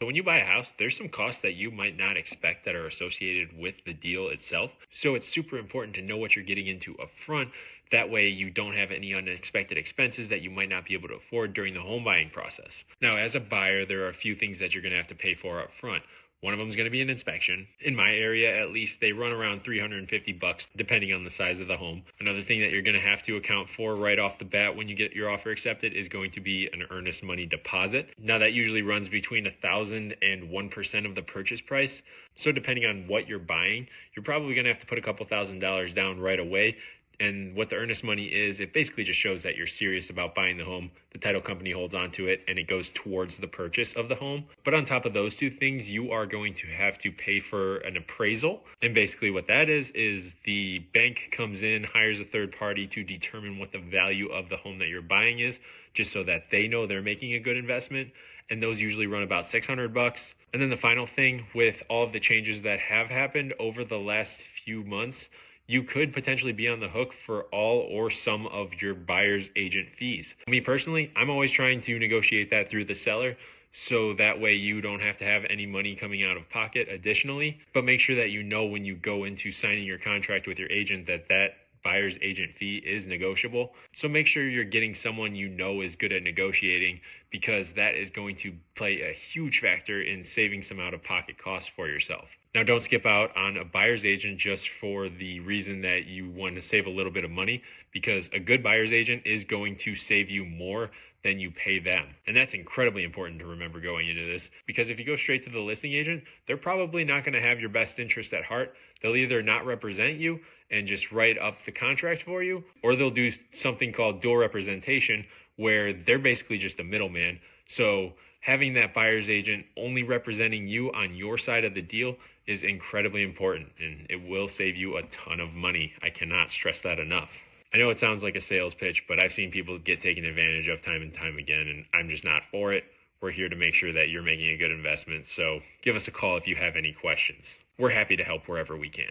So when you buy a house, there's some costs that you might not expect that are associated with the deal itself. So it's super important to know what you're getting into up front. That way you don't have any unexpected expenses that you might not be able to afford during the home buying process. Now, as a buyer, there are a few things that you're going to have to pay for up front. One of them is going to be an inspection. In my area, at least, they run around $350 depending on the size of the home. Another thing that you're going to have to account for right off the bat when you get your offer accepted is going to be an earnest money deposit. Now, that usually runs between 1,000 and 1% of the purchase price. So depending on what you're buying, you're probably going to have to put a couple $1,000s down right away. And what the earnest money is, it basically just shows that you're serious about buying the home. The title company holds on to it and it goes towards the purchase of the home. But on top of those two things, you are going to have to pay for an appraisal. And basically what that is the bank comes in, hires a third party to determine what the value of the home that you're buying is, just so that they know they're making a good investment. And those usually run about $600. And then the final thing, with all of the changes that have happened over the last few months, you could potentially be on the hook for all or some of your buyer's agent fees. Me personally, I'm always trying to negotiate that through the seller, so that way you don't have to have any money coming out of pocket additionally. But make sure that you know when you go into signing your contract with your agent that buyer's agent fee is negotiable. So make sure you're getting someone you know is good at negotiating, because that is going to play a huge factor in saving some out-of-pocket costs for yourself. Now, don't skip out on a buyer's agent just for the reason that you want to save a little bit of money, because a good buyer's agent is going to save you more than you pay them. And that's incredibly important to remember going into this, because if you go straight to the listing agent, they're probably not going to have your best interest at heart. They'll either not represent you and just write up the contract for you, or they'll do something called dual representation, where they're basically just a middleman. So having that buyer's agent only representing you on your side of the deal is incredibly important, and it will save you a ton of money. I cannot stress that enough. I know it sounds like a sales pitch, but I've seen people get taken advantage of time and time again, and I'm just not for it. We're here to make sure that you're making a good investment, so give us a call if you have any questions. We're happy to help wherever we can.